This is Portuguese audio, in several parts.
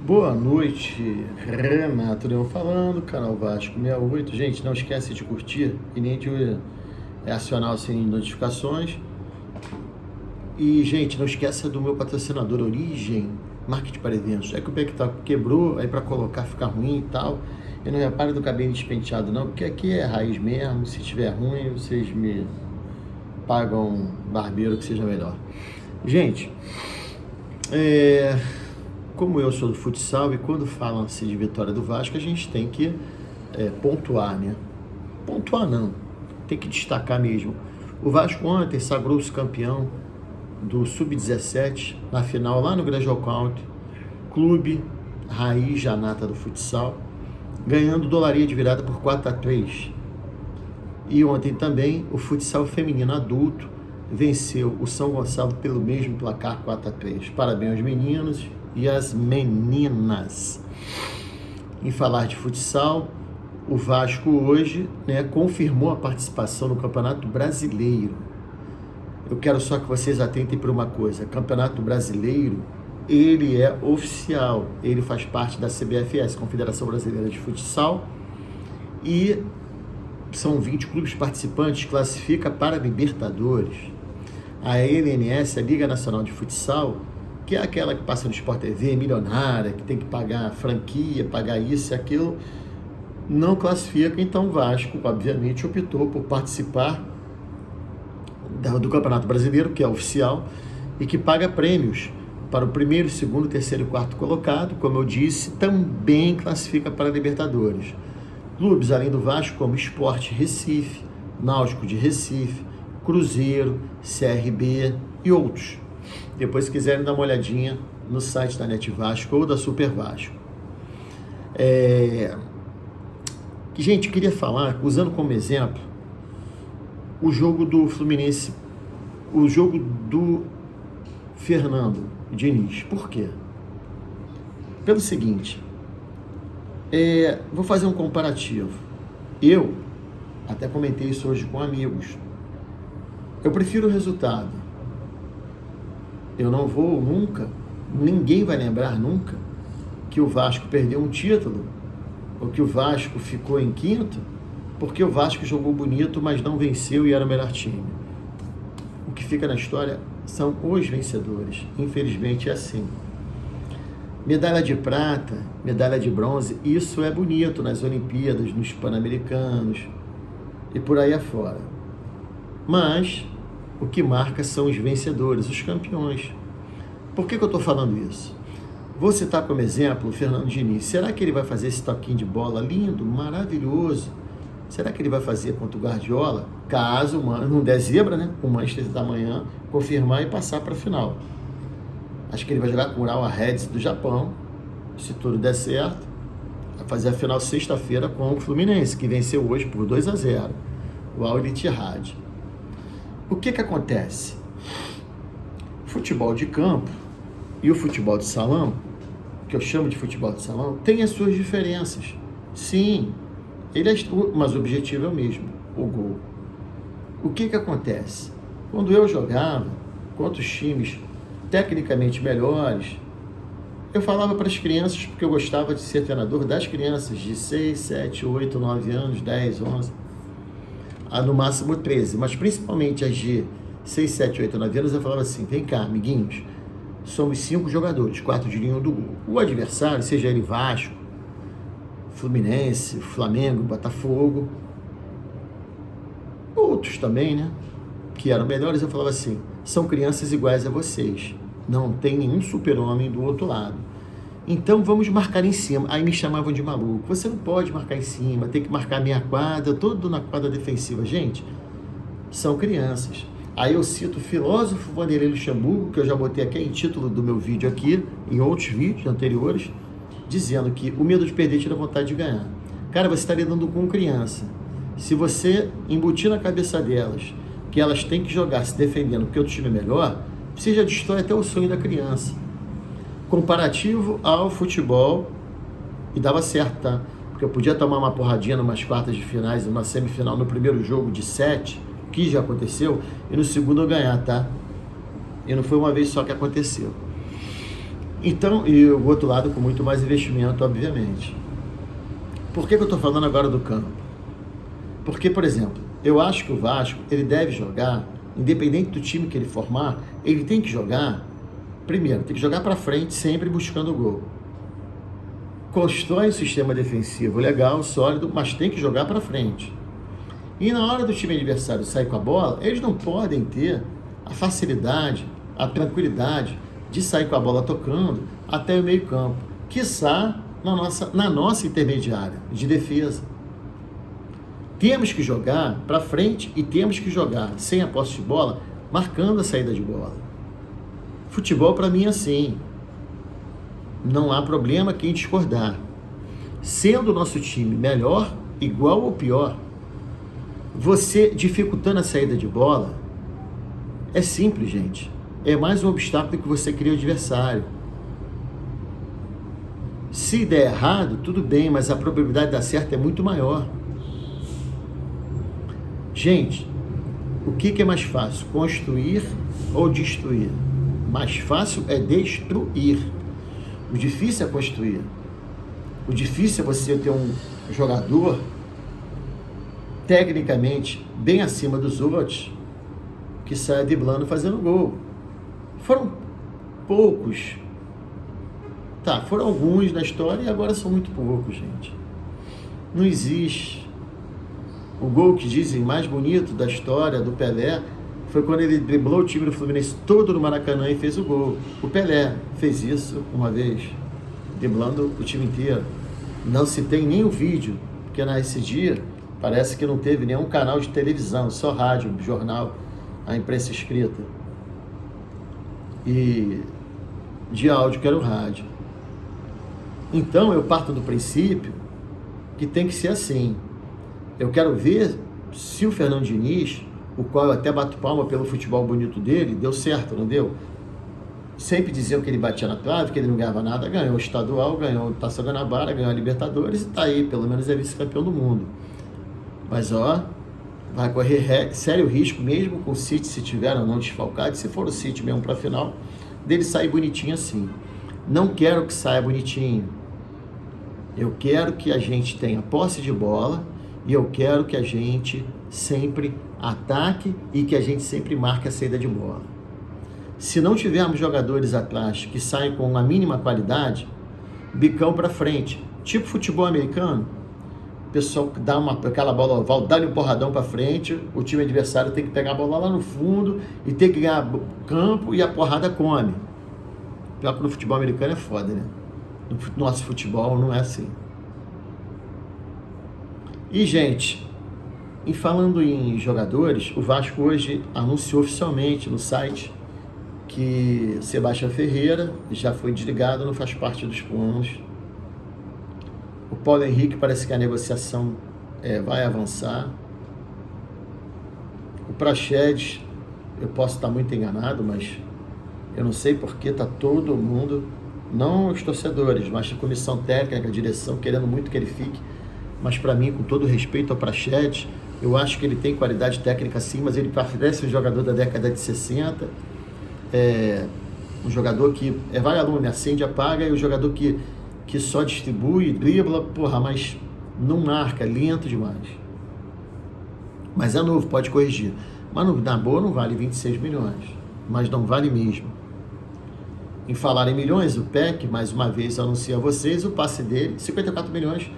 Boa noite, Renato Leão falando, canal Vasco 68. Gente, não esquece de curtir e nem de acionar o sininho de notificações. E, gente, não esqueça do meu patrocinador Origem Marketing para Eventos. É que o pé que quebrou, aí para colocar fica ruim e tal. E não repare do cabelo despenteado não, porque aqui é raiz mesmo. Se tiver ruim, vocês me pagam um barbeiro que seja melhor. Gente, como eu sou do futsal e quando falam-se de vitória do Vasco, a gente tem que pontuar, né? Pontuar não, tem que destacar mesmo. O Vasco ontem sagrou-se campeão do Sub-17 na final lá no Grajaú Country, clube raiz janata do futsal, ganhando dolaria de virada por 4-3. E ontem também o futsal feminino adulto venceu o São Gonçalo pelo mesmo placar 4-3. Parabéns aos meninos e as meninas. Em falar de futsal, o Vasco hoje, confirmou a participação no Campeonato Brasileiro. Eu quero só que vocês atentem para uma coisa: Campeonato Brasileiro, ele é oficial, ele faz parte da CBFS, Confederação Brasileira de Futsal, e são 20 clubes participantes, classifica para Libertadores. A LNS, a Liga Nacional de Futsal, que é aquela que passa no Sport TV, milionária, que tem que pagar franquia, pagar isso e aquilo, não classifica. Então o Vasco, obviamente, optou por participar do Campeonato Brasileiro, que é oficial, e que paga prêmios para o primeiro, segundo, terceiro e quarto colocado. Como eu disse, também classifica para a Libertadores. Clubes além do Vasco, como Sport Recife, Náutico de Recife, Cruzeiro, CRB e outros. Depois, se quiserem dar uma olhadinha no site da Net Vasco ou da Super Vasco. Gente, queria falar, usando como exemplo, o jogo do Fluminense, o jogo do Fernando Diniz. Por quê? Pelo seguinte, vou fazer um comparativo. Eu até comentei isso hoje com amigos. Eu prefiro o resultado. Eu não vou nunca, ninguém vai lembrar nunca que o Vasco perdeu um título ou que o Vasco ficou em quinto porque o Vasco jogou bonito, mas não venceu e era o melhor time. O que fica na história são os vencedores. Infelizmente é assim. Medalha de prata, medalha de bronze, isso é bonito nas Olimpíadas, nos Pan-Americanos e por aí afora. Mas o que marca são os vencedores, os campeões. Por que eu estou falando isso? Vou citar como exemplo o Fernando Diniz. Será que ele vai fazer esse toquinho de bola lindo, maravilhoso? Será que ele vai fazer contra o Guardiola? Caso não der zebra, o Manchester da manhã confirmar e passar para a final. Acho que ele vai jogar com o Urawa Reds do Japão, se tudo der certo. Vai fazer a final sexta-feira com o Fluminense, que venceu hoje por 2-0, o Al Ittihad. O que acontece? O futebol de campo e o futebol de salão, que eu chamo de futebol de salão, tem as suas diferenças. Sim, mas o objetivo é o mesmo, o gol. O que acontece? Quando eu jogava contra os times tecnicamente melhores, eu falava para as crianças, porque eu gostava de ser treinador das crianças de 6, 7, 8, 9 anos, 10, 11, no máximo 13, mas principalmente as de 6, 7, 8, 9 anos, eu falava assim: vem cá, amiguinhos, somos 5 jogadores, 4 de linha do gol. O adversário, seja ele Vasco, Fluminense, Flamengo, Botafogo, outros também, que eram melhores, eu falava assim: são crianças iguais a vocês, não tem nenhum super-homem do outro lado, então vamos marcar em cima. Aí me chamavam de maluco: você não pode marcar em cima, tem que marcar a minha quadra, todo na quadra defensiva. Gente, são crianças. Aí eu cito o filósofo Vanderlei Luxemburgo, que eu já botei aqui em título do meu vídeo aqui, em outros vídeos anteriores, dizendo que o medo de perder tira a vontade de ganhar. Cara, você está lidando com criança. Se você embutir na cabeça delas que elas têm que jogar se defendendo porque o time é melhor, você já destrói até o sonho da criança. Comparativo ao futebol, e dava certo, tá? Porque eu podia tomar uma porradinha numas quartas de finais, numa semifinal, no primeiro jogo de 7, que já aconteceu, e no segundo eu ganhar, tá? E não foi uma vez só que aconteceu. Então, e o outro lado com muito mais investimento, obviamente. Por que eu estou falando agora do campo? Porque, por exemplo, eu acho que o Vasco, ele deve jogar, independente do time que ele formar, ele tem que jogar, primeiro, tem que jogar para frente, sempre buscando o gol. Constrói um sistema defensivo legal, sólido, mas tem que jogar para frente. E na hora do time adversário sair com a bola, eles não podem ter a facilidade, a tranquilidade de sair com a bola tocando até o meio campo, quiçá na nossa intermediária de defesa. Temos que jogar para frente e temos que jogar sem a posse de bola, marcando a saída de bola. Futebol para mim é assim. Não há problema quem discordar. Sendo o nosso time melhor, igual ou pior, você dificultando a saída de bola, é simples, gente. É mais um obstáculo que você cria ao adversário. Se der errado, tudo bem, mas a probabilidade de dar certo é muito maior. Gente, o que é mais fácil? Construir ou destruir? Mais fácil é destruir. O difícil é construir. O difícil é você ter um jogador tecnicamente bem acima dos outros que saia driblando fazendo gol. Foram poucos. Tá, foram alguns na história e agora são muito poucos, gente. Não existe. O gol que dizem mais bonito da história do Pelé foi quando ele driblou o time do Fluminense todo no Maracanã e fez o gol. O Pelé fez isso uma vez, driblando o time inteiro. Não se tem nem o vídeo, porque nesse dia parece que não teve nenhum canal de televisão, só rádio, jornal, a imprensa escrita. E de áudio, que era o rádio. Então eu parto do princípio que tem que ser assim. Eu quero ver se o Fernando Diniz, o qual eu até bato palma pelo futebol bonito dele, deu certo, não deu? Sempre diziam que ele batia na trave, que ele não ganhava nada, ganhou o estadual, ganhou o Taça Guanabara, ganhou a Libertadores e tá aí, pelo menos é vice-campeão do mundo. Mas vai correr sério risco, mesmo com o City, se tiver ou não desfalcado, se for o City mesmo para a final, dele sair bonitinho assim. Não quero que saia bonitinho. Eu quero que a gente tenha posse de bola e eu quero que a gente sempre ataque e que a gente sempre marque a saída de bola. Se não tivermos jogadores atrás que saem com a mínima qualidade, bicão para frente, tipo futebol americano, o pessoal dá aquela bola oval, dá-lhe um porradão para frente, o time adversário tem que pegar a bola lá no fundo e tem que ganhar campo e a porrada come. Pior que no futebol americano é foda, né? No nosso futebol não é assim. E, gente, e falando em jogadores, o Vasco hoje anunciou oficialmente no site que Sebastião Ferreira já foi desligado, não faz parte dos planos. O Paulo Henrique parece que a negociação vai avançar. O Praxedes, eu posso estar muito enganado, mas eu não sei porque está todo mundo, não os torcedores, mas a comissão técnica, a direção, querendo muito que ele fique. Mas para mim, com todo respeito ao Praxedes, eu acho que ele tem qualidade técnica sim, mas ele parece um jogador da década de 60. Um jogador que é vagalume, acende, apaga, e o jogador que só distribui, dribla, mas não marca, lento demais. Mas é novo, pode corrigir. Mas na boa não vale 26 milhões, mas não vale mesmo. Em falar em milhões, o PEC, mais uma vez, anuncia a vocês o passe dele, 54 milhões.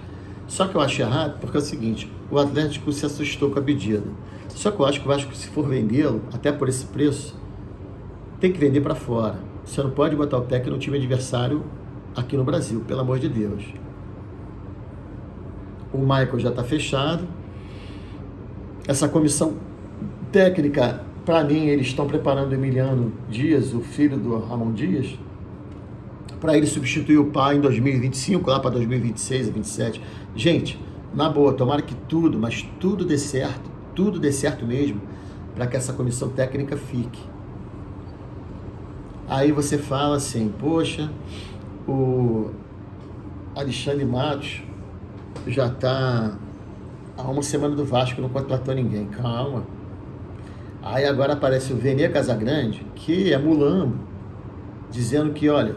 Só que eu acho errado, porque é o seguinte, o Atlético se assustou com a pedida. Só que eu acho que o Vasco, se for vendê-lo, até por esse preço, tem que vender para fora. Você não pode botar o PEC no time adversário aqui no Brasil, pelo amor de Deus. O Michael já está fechado. Essa comissão técnica, para mim, eles estão preparando o Emiliano Dias, o filho do Ramon Dias, para ele substituir o pai em 2025, lá para 2026 a 2027. Gente, na boa, tomara que tudo, mas tudo dê certo mesmo, para que essa comissão técnica fique. Aí você fala assim, poxa, o Alexandre Matos já está há uma semana do Vasco, não contratou ninguém. Calma. Aí agora aparece o Vene Casagrande, que é mulambo, dizendo que, olha,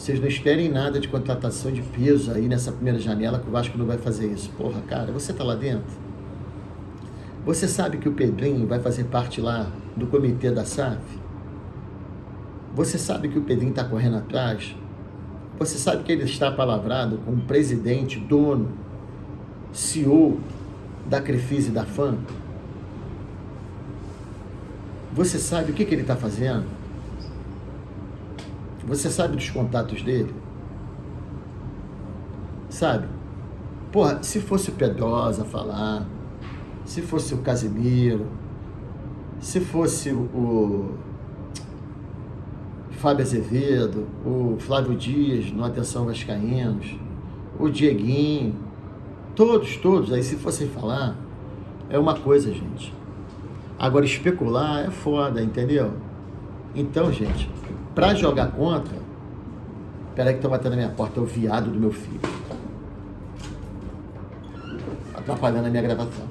Vocês não esperem nada de contratação de peso aí nessa primeira janela, que o Vasco não vai fazer isso. Porra, cara, você tá lá dentro? Você sabe que o Pedrinho vai fazer parte lá do comitê da SAF? Você sabe que o Pedrinho está correndo atrás? Você sabe que ele está palavrado com o presidente, dono, CEO da Crefisa e da FAM? Você sabe o que ele está fazendo? Você sabe dos contatos dele? Sabe? Porra, se fosse o Pedrosa falar, se fosse o Casimiro, se fosse o Fábio Azevedo, o Flávio Dias no Atenção Vascaínos, o Dieguinho, todos, aí se fossem falar, é uma coisa, gente. Agora, especular é foda, entendeu? Então, gente, pra jogar contra... Peraí que estão batendo na minha porta, é o viado do meu filho. Atrapalhando a minha gravação.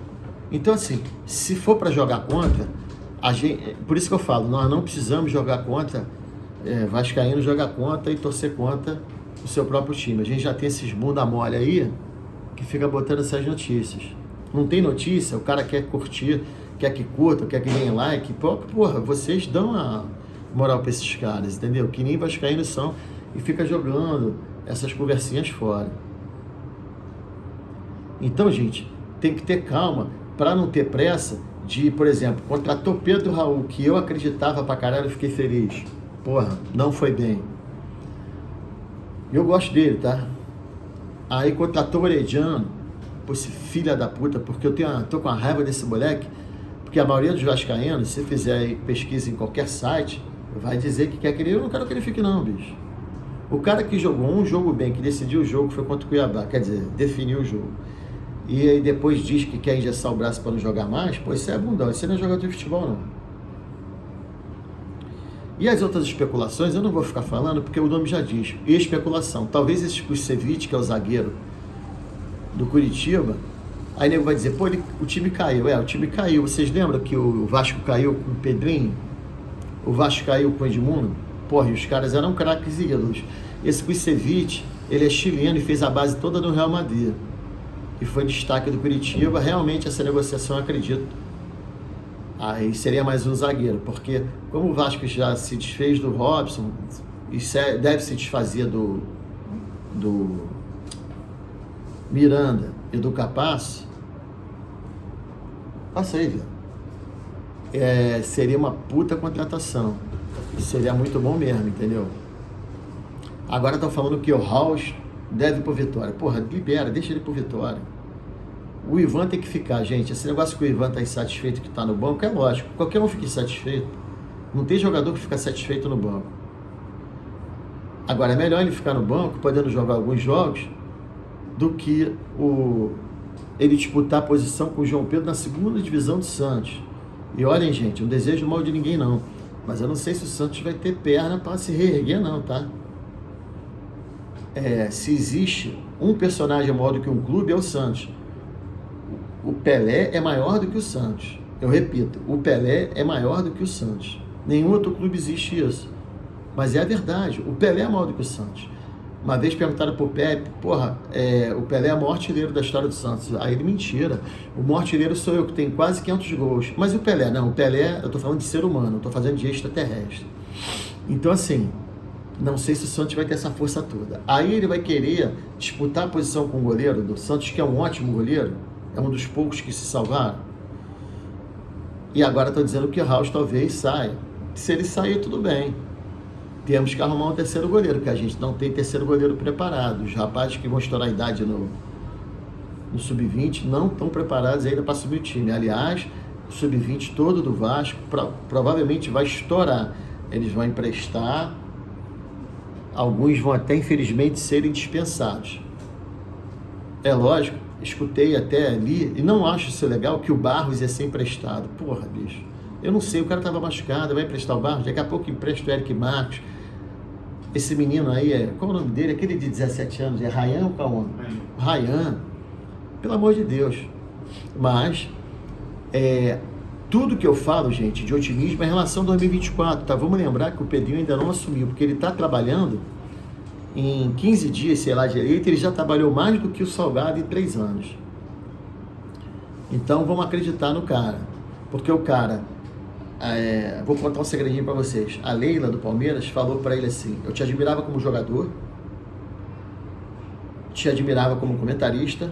Então, assim, se for pra jogar contra, a gente... Por isso que eu falo, nós não precisamos jogar contra... Vascaíno jogar contra e torcer contra o seu próprio time. A gente já tem esses bunda mole aí que fica botando essas notícias. Não tem notícia, o cara quer curtir, quer que curta, quer que ganhe like. Porra, vocês dão a moral pra esses caras, entendeu? Que nem vascaínos são e fica jogando essas conversinhas fora. Então, gente, tem que ter calma para não ter pressa de, por exemplo, contratou Pedro Raul, que eu acreditava pra caralho, eu fiquei feliz. Porra, não foi bem. Eu gosto dele, tá? Aí contratou o Orediano, pô, esse filho da puta, porque tô com a raiva desse moleque, porque a maioria dos vascaínos, se fizer aí pesquisa em qualquer site, vai dizer que quer que ele... Eu não quero que ele fique não, bicho. O cara que jogou um jogo bem, que decidiu o jogo, foi contra o Cuiabá, quer dizer, definiu o jogo. E aí depois diz que quer engessar o braço para não jogar mais, pô, isso é bundão, isso não é jogador de futebol, não. E as outras especulações, eu não vou ficar falando, porque o nome já diz, especulação. Talvez esse Kusevich, que é o zagueiro do Curitiba, aí nego vai dizer, pô, o time caiu. O time caiu. Vocês lembram que o Vasco caiu com o Pedrinho? O Vasco caiu com o Edmundo? Porra, e os caras eram craques e ídolos. Esse Kusevich, ele é chileno e fez a base toda no Real Madrid. E foi destaque do Curitiba. Realmente, essa negociação, eu acredito, aí seria mais um zagueiro, porque como o Vasco já se desfez do Robson, e deve se desfazer do Miranda e do Capasso, passa aí, velho. Seria uma puta contratação. Seria muito bom mesmo, entendeu? Agora estão falando que o House deve ir pro Vitória. Porra, libera, deixa ele pro Vitória. O Ivan tem que ficar, gente. Esse negócio que o Ivan tá insatisfeito que tá no banco, é lógico. Qualquer um fica insatisfeito. Não tem jogador que fica satisfeito no banco. Agora, é melhor ele ficar no banco, podendo jogar alguns jogos, do que ele disputar a posição com o João Pedro na segunda divisão do Santos. E olhem, gente, não desejo mal de ninguém, não. Mas eu não sei se o Santos vai ter perna para se reerguer, não, tá? Se existe um personagem maior do que um clube, é o Santos. O Pelé é maior do que o Santos. Eu repito, o Pelé é maior do que o Santos. Nenhum outro clube existe isso. Mas é a verdade, o Pelé é maior do que o Santos. Uma vez perguntaram pro Pepe, porra, o Pelé é o maior artilheiro da história do Santos. Aí ele, mentira, o maior artilheiro sou eu, que tenho quase 500 gols. Mas o Pelé, não, o Pelé, eu tô falando de ser humano, eu tô fazendo de extraterrestre. Então, assim, não sei se o Santos vai ter essa força toda. Aí ele vai querer disputar a posição com o goleiro do Santos, que é um ótimo goleiro, é um dos poucos que se salvaram. E agora estão dizendo que o Raul talvez saia. Se ele sair, tudo bem. Temos que arrumar um terceiro goleiro, porque a gente não tem terceiro goleiro preparado. Os rapazes que vão estourar a idade no Sub-20 não estão preparados ainda para subir o time. Aliás, o Sub-20 todo do Vasco provavelmente vai estourar. Eles vão emprestar, alguns vão até, infelizmente, serem dispensados. É lógico, escutei até ali, e não acho isso legal, que o Barros ia ser emprestado. Porra, bicho, eu não sei, o cara estava machucado, vai emprestar o Barros, daqui a pouco empresta o Eric Marcos. Esse menino aí, qual é o nome dele? Aquele de 17 anos, é Ryan ou Cauã? Ryan, pelo amor de Deus. Mas, tudo que eu falo, gente, de otimismo é em relação a 2024, tá? Vamos lembrar que o Pedrinho ainda não assumiu, porque ele está trabalhando em 15 dias, sei lá direito, ele já trabalhou mais do que o Salgado em 3 anos. Então vamos acreditar no cara, porque o cara, vou contar um segredinho para vocês. A Leila do Palmeiras falou para ele assim: eu te admirava como jogador, te admirava como comentarista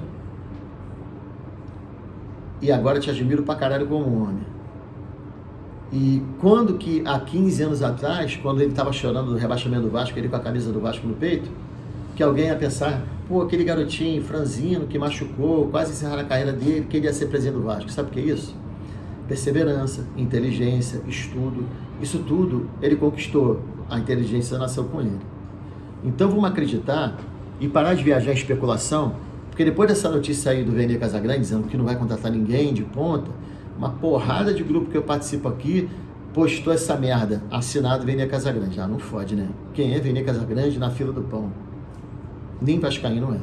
e agora te admiro pra caralho como homem. E quando que há 15 anos atrás, quando ele estava chorando do rebaixamento do Vasco, ele com a camisa do Vasco no peito, que alguém ia pensar, pô, aquele garotinho franzino que machucou, quase encerraram a carreira dele, que ele ia ser presidente do Vasco. Sabe o que é isso? Perseverança, inteligência, estudo, isso tudo ele conquistou. A inteligência nasceu com ele. Então vamos acreditar e parar de viajar em especulação, porque depois dessa notícia aí do Vene Casagrande, dizendo que não vai contratar ninguém de ponta, uma porrada de grupo que eu participo aqui postou essa merda, assinado Vene Casagrande. Ah, não fode, né? Quem é Vene Casagrande na fila do pão? Nem vascaíno é.